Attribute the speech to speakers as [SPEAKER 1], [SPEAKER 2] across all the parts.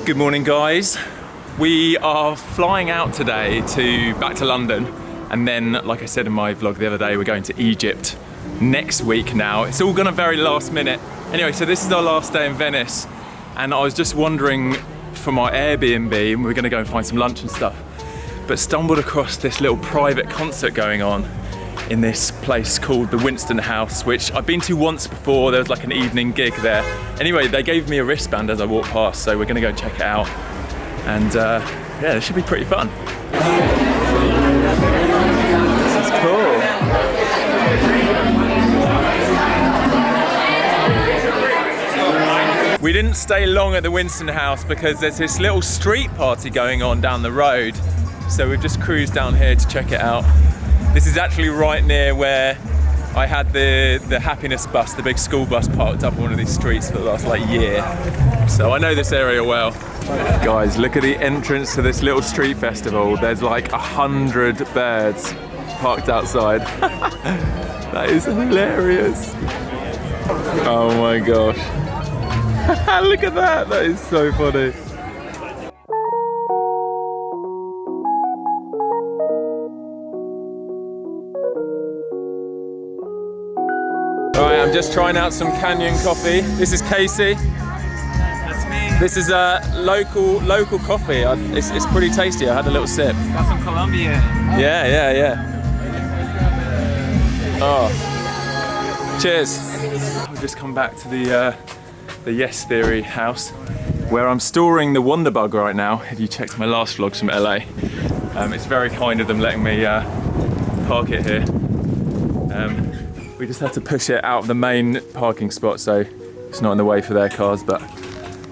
[SPEAKER 1] Good morning, guys. We are flying out today back to London, and then, like I said in my vlog the other day, we're going to Egypt next week now. It's all gone a very last minute. Anyway, so this is our last day in Venice, and I was just wondering from our Airbnb, and we're going to go and find some lunch and stuff, but stumbled across this little private concert going on in this place called the Winston House, which I've been to once before. There was like an evening gig there. Anyway, they gave me a wristband as I walked past, so we're gonna go check it out. And yeah, it should be pretty fun. This is cool. We didn't stay long at the Winston House because there's this little street party going on down the road. So we've just cruised down here to check it out. This is actually right near where I had the happiness bus, the big school bus, parked up on one of these streets for the last year. So I know this area well. Guys, look at the entrance to this little street festival. There's like 100 birds parked outside. That is hilarious. Oh my gosh. Look at that, that is so funny. Alright, I'm just trying out some Canyon coffee. This is Casey.
[SPEAKER 2] That's me.
[SPEAKER 1] This is a local coffee. It's pretty tasty. I had a little sip.
[SPEAKER 2] Got some Colombia.
[SPEAKER 1] Yeah. Oh. Cheers. I've just come back to the Yes Theory house, where I'm storing the Wonderbug right now. If you checked my last vlogs from LA. It's very kind of them letting me park it here. We just had to push it out of the main parking spot so it's not in the way for their cars, but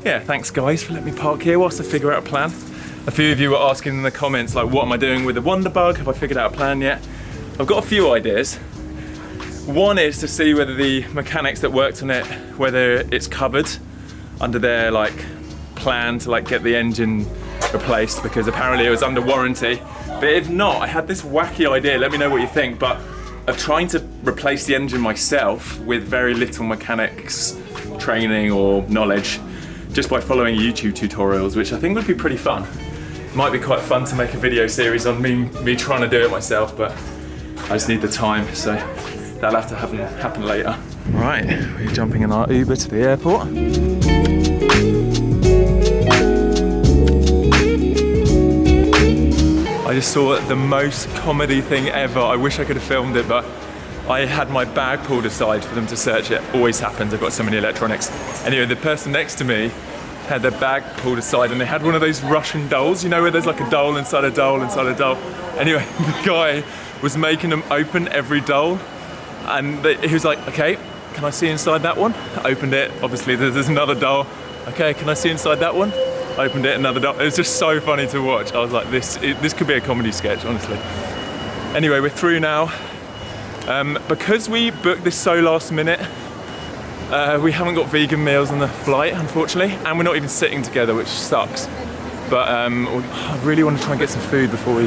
[SPEAKER 1] yeah, thanks guys for letting me park here whilst I figure out a plan. A few of you were asking in the comments, like, what am I doing with the Wonderbug? Have I figured out a plan yet? I've got a few ideas. One is to see whether the mechanics that worked on it, whether it's covered under their plan to get the engine replaced, because apparently it was under warranty. But if not, I had this wacky idea, let me know what you think, but of trying to replace the engine myself with very little mechanics training or knowledge, just by following YouTube tutorials, which I think would be pretty fun. Might be quite fun to make a video series on me trying to do it myself, but I just need the time, so that'll have to happen later. Right, we're jumping in our Uber to the airport. I just saw the most comedy thing ever. I wish I could have filmed it, but I had my bag pulled aside for them to search it. Always happens, I've got so many electronics. Anyway, the person next to me had their bag pulled aside, and they had one of those Russian dolls, you know, where there's like a doll inside a doll inside a doll. Anyway, the guy was making them open every doll, and he was like, okay, can I see inside that one? I opened it, obviously there's another doll. Okay, can I see inside that one? Opened it, another doll. It was just so funny to watch. I was like, this could be a comedy sketch, honestly. Anyway, we're through now. Because we booked this so last minute, we haven't got vegan meals on the flight, unfortunately, and we're not even sitting together, which sucks. But I really want to try and get some food before we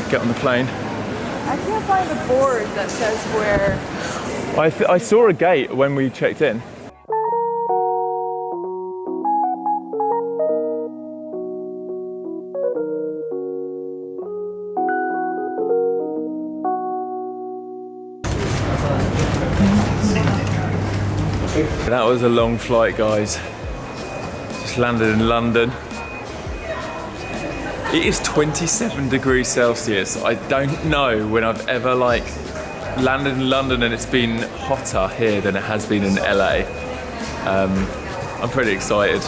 [SPEAKER 1] get on the plane.
[SPEAKER 3] I can't find the board that says where.
[SPEAKER 1] I saw a gate when we checked in. That was a long flight, guys. Just landed in London. It is 27 degrees Celsius. I don't know when I've ever landed in London and it's been hotter here than it has been in LA. I'm pretty excited.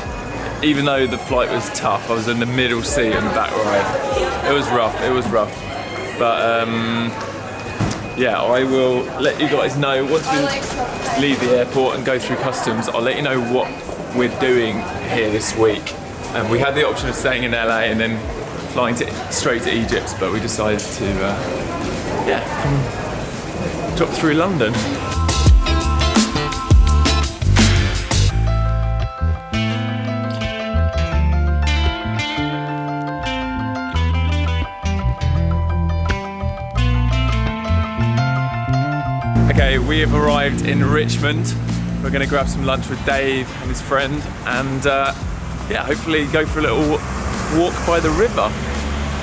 [SPEAKER 1] Even though the flight was tough, I was in the middle seat in the back row. It was rough. But yeah, I will let you guys know once we leave the airport and go through customs. I'll let you know what we're doing here this week. We had the option of staying in LA and then flying straight to Egypt, but we decided to drop through London. Okay, we have arrived in Richmond. We're going to grab some lunch with Dave and his friend, and yeah, yeah, hopefully go for a little walk by the river.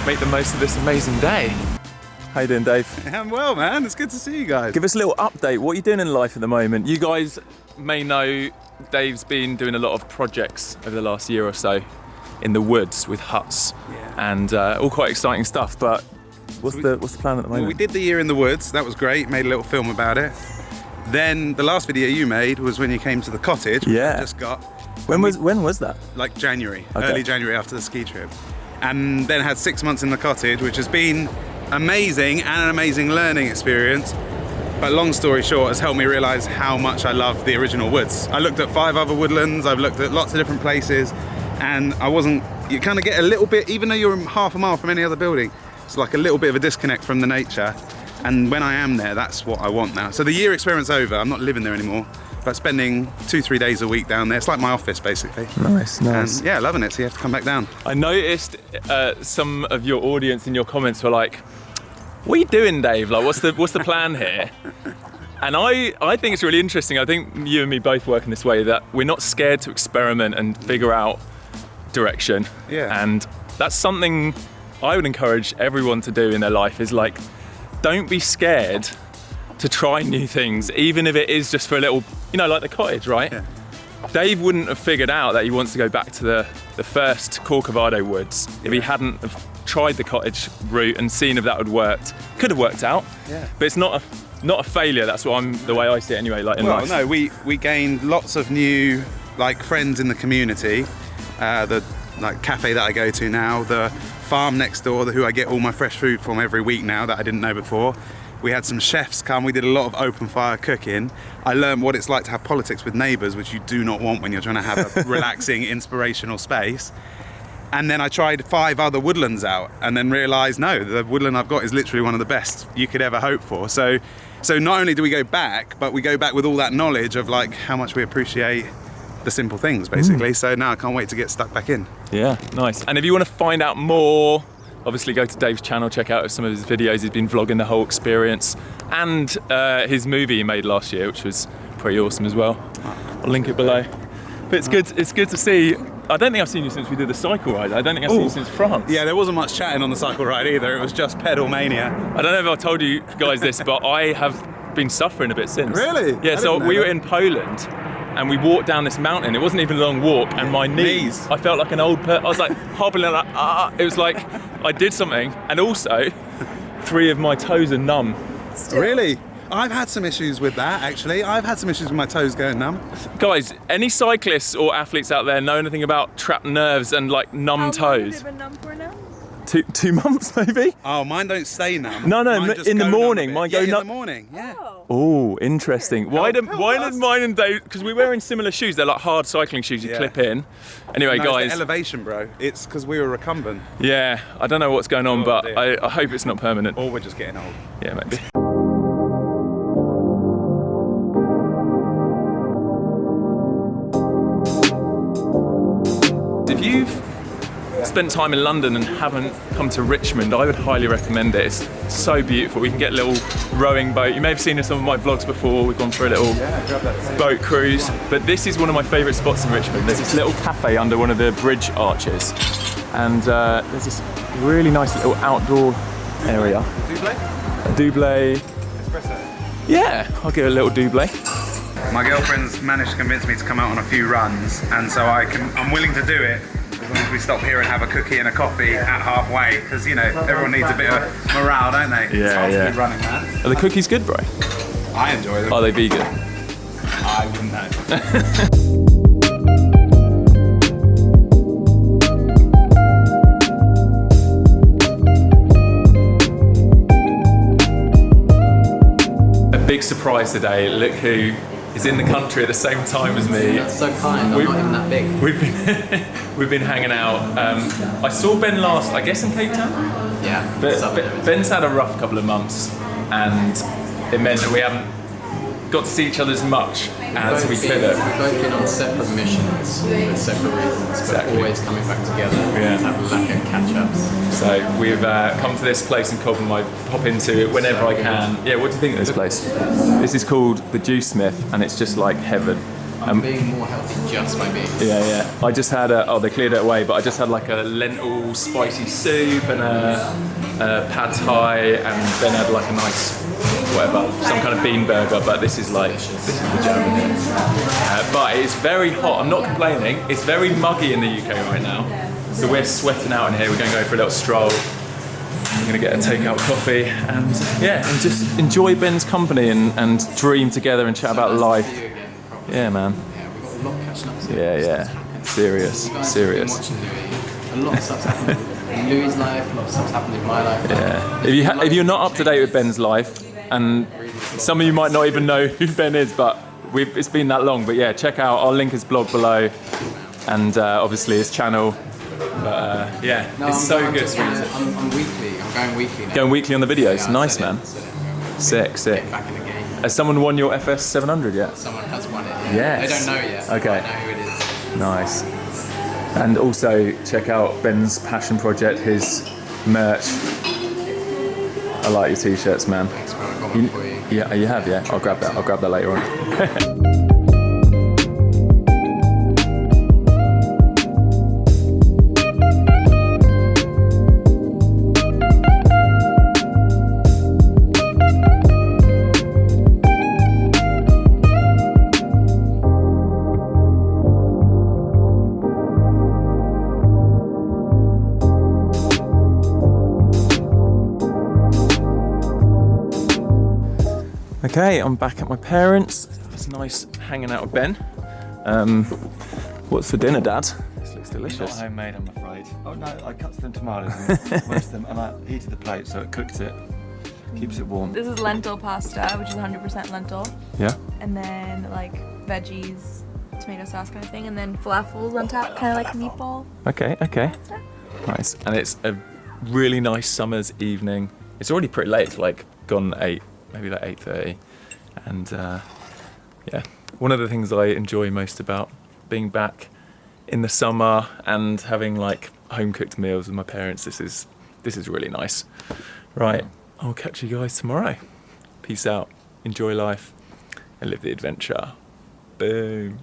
[SPEAKER 1] Make the most of this amazing day. How you doing, Dave?
[SPEAKER 4] I'm well, man. It's good to see you guys.
[SPEAKER 1] Give us a little update. What are you doing in life at the moment? You guys may know Dave's been doing a lot of projects over the last year or so in the woods with huts and all quite exciting stuff. But what's the plan at the moment?
[SPEAKER 4] Well, we did the year in the woods. That was great. Made a little film about it. Then the last video you made was when you came to the cottage. Which I just got.
[SPEAKER 1] When was that?
[SPEAKER 4] Like January,
[SPEAKER 1] Okay.
[SPEAKER 4] early January after the ski trip. And then had 6 months in the cottage, which has been amazing and an amazing learning experience. But long story short, has helped me realise how much I love the original woods. I looked at 5 other woodlands, I've looked at lots of different places, and you kind of get a little bit, even though you're half a mile from any other building, it's like a little bit of a disconnect from the nature. And when I am there, that's what I want now. So the year experience over, I'm not living there anymore, but spending 2-3 days a week down there. It's like my office, basically.
[SPEAKER 1] Nice.
[SPEAKER 4] And yeah, loving it, so you have to come back down.
[SPEAKER 1] I noticed some of your audience in your comments were like, what are you doing, Dave? Like, what's the plan here? And I think it's really interesting. I think you and me both work in this way, that we're not scared to experiment and figure out direction.
[SPEAKER 4] Yeah.
[SPEAKER 1] And that's something I would encourage everyone to do in their life, is like, don't be scared to try new things, even if it is just for a little, like the cottage, right?
[SPEAKER 4] Yeah.
[SPEAKER 1] Dave wouldn't have figured out that he wants to go back to the first Corcovado woods if he hadn't have tried the cottage route and seen if that would worked. Could have worked out, but it's not a failure. That's the way I see it anyway. Like in life.
[SPEAKER 4] No, we gained lots of new friends in the community. The cafe that I go to now, the farm next door, who I get all my fresh food from every week now that I didn't know before. We had some chefs come, we did a lot of open fire cooking. I learned what it's like to have politics with neighbours, which you do not want when you're trying to have a relaxing, inspirational space. And then I tried 5 other woodlands out and then realised, no, the woodland I've got is literally one of the best you could ever hope for. So not only do we go back, but we go back with all that knowledge of how much we appreciate the simple things, basically. So now I can't wait to get stuck back in.
[SPEAKER 1] Yeah, nice. And if you want to find out more, obviously go to Dave's channel, check out some of his videos. He's been vlogging the whole experience, and his movie he made last year, which was pretty awesome as well. I'll link it below. But it's good to see. I don't think I've seen you since we did the cycle ride. I don't think I've seen you since France.
[SPEAKER 4] Yeah, there wasn't much chatting on the cycle ride either. It was just pedal mania.
[SPEAKER 1] I don't know if I told you guys this, but I have been suffering a bit since.
[SPEAKER 4] Really?
[SPEAKER 1] Yeah, so we were in Poland and we walked down this mountain. It wasn't even a long walk, and my knees, I felt like an old person. I was like hobbling like, it was like I did something. And also, 3 of my toes are numb.
[SPEAKER 4] Really? I've had some issues with that, actually. I've had some issues with my toes going numb.
[SPEAKER 1] Guys, any cyclists or athletes out there know anything about trapped nerves and numb toes?
[SPEAKER 3] How long have they been numb for now?
[SPEAKER 1] 2 months maybe?
[SPEAKER 4] Oh, mine don't stay numb.
[SPEAKER 1] No,
[SPEAKER 4] Mine just
[SPEAKER 1] in the
[SPEAKER 4] go numb
[SPEAKER 1] morning.
[SPEAKER 4] a bit.
[SPEAKER 1] Mine go
[SPEAKER 4] in the
[SPEAKER 1] numb.
[SPEAKER 4] morning, yeah.
[SPEAKER 1] Oh, interesting. Why did mine and Dave, because we're wearing similar shoes, they're like hard cycling shoes you clip in. Anyway,
[SPEAKER 4] No,
[SPEAKER 1] guys.
[SPEAKER 4] it's the elevation, bro. It's because we were recumbent.
[SPEAKER 1] Yeah, I don't know what's going on, but
[SPEAKER 4] dear.
[SPEAKER 1] I hope it's not permanent.
[SPEAKER 4] Or we're just getting old.
[SPEAKER 1] Yeah, maybe. If you've spent time in London and haven't come to Richmond, I would highly recommend it. It's so beautiful. We can get a little rowing boat. You may have seen in some of my vlogs before. We've gone for a little boat cruise. But this is one of my favourite spots in Richmond. There's this little cafe under one of the bridge arches. And there's this really nice little outdoor area.
[SPEAKER 4] Double?
[SPEAKER 1] A double.
[SPEAKER 4] Espresso?
[SPEAKER 1] Yeah, I'll give it a little double.
[SPEAKER 4] My girlfriend's managed to convince me to come out on a few runs, and so I'm willing to do it as long as we stop here and have a cookie and a coffee at halfway, because everyone needs a bit of morale, don't they?
[SPEAKER 1] Yeah,
[SPEAKER 4] it's hard
[SPEAKER 1] yeah.
[SPEAKER 4] to be running, man.
[SPEAKER 1] Are the cookies good, bro?
[SPEAKER 4] I enjoy them.
[SPEAKER 1] Are they vegan?
[SPEAKER 4] I wouldn't know.
[SPEAKER 1] Big surprise today. Look who is in the country at the same time as me.
[SPEAKER 2] That's so kind. I'm not even that big.
[SPEAKER 1] We've been hanging out. I saw Ben last, I guess, in Cape Town.
[SPEAKER 2] Yeah.
[SPEAKER 1] But Ben's had a rough couple of months, and it meant that we haven't got to see each other as much as we could have.
[SPEAKER 2] We've both been on separate missions for separate reasons, but always coming back together to have lack of catch-ups.
[SPEAKER 1] So we've come to this place in Cobham. I pop into it whenever I can. Yeah, what do you think of this place? This is called the Juice Smith, and it's just like heaven.
[SPEAKER 2] I'm being more healthy just by being.
[SPEAKER 1] Yeah. I just had they cleared it away, but I just had like a lentil spicy soup and a pad thai, and then had like a nice some kind of bean burger. But this is the jam in it. But it's very hot. I'm not complaining. It's very muggy in the UK right now, so we're sweating out in here. We're going to go for a little stroll. I'm going to get a takeout coffee and and just enjoy Ben's company and dream together and chat about life. Yeah, man.
[SPEAKER 2] Yeah, we've got a lot catching up to.
[SPEAKER 1] Yeah. Serious.
[SPEAKER 2] Been watching Louis. A lot of stuff's happened in Louis' life. A lot of stuff's happened in my life.
[SPEAKER 1] Yeah. If you're not up to date with Ben's life, and some of you might not even know who Ben is, but it's been that long. But yeah, check out, I'll link his blog below, and obviously his channel. But it's so good.
[SPEAKER 2] I'm weekly. I'm going weekly now.
[SPEAKER 1] Going weekly on the videos.
[SPEAKER 2] Yeah,
[SPEAKER 1] Nice, man. Sick.
[SPEAKER 2] Get back in the game.
[SPEAKER 1] Has someone won your FS 700 yet?
[SPEAKER 2] Someone has won it.
[SPEAKER 1] Yes.
[SPEAKER 2] They don't know yet.
[SPEAKER 1] Okay.
[SPEAKER 2] I know who it is.
[SPEAKER 1] Nice. And also check out Ben's passion project, his merch. I like your t-shirts, man.
[SPEAKER 2] Thanks, bro. I got one for you.
[SPEAKER 1] Yeah, you have, yeah? I'll grab that later on. Okay, I'm back at my parents'. It's nice hanging out with Ben. What's for dinner, Dad? This looks delicious.
[SPEAKER 5] Not homemade, I'm afraid. Oh no, I cut some tomatoes and roast them, and I heated the plate so it cooks it, keeps it warm.
[SPEAKER 3] This is lentil pasta, which is 100% lentil.
[SPEAKER 1] Yeah.
[SPEAKER 3] And then like veggies, tomato sauce kind of thing, and then falafels on top, kind of like a meatball.
[SPEAKER 1] Okay.
[SPEAKER 3] Pasta.
[SPEAKER 1] Nice. And it's a really nice summer's evening. It's already pretty late, it's like gone 8, maybe like 8:30. And one of the things I enjoy most about being back in the summer and having like home cooked meals with my parents, this is really nice. Right, I'll catch you guys tomorrow. Peace out, enjoy life and live the adventure. Boom.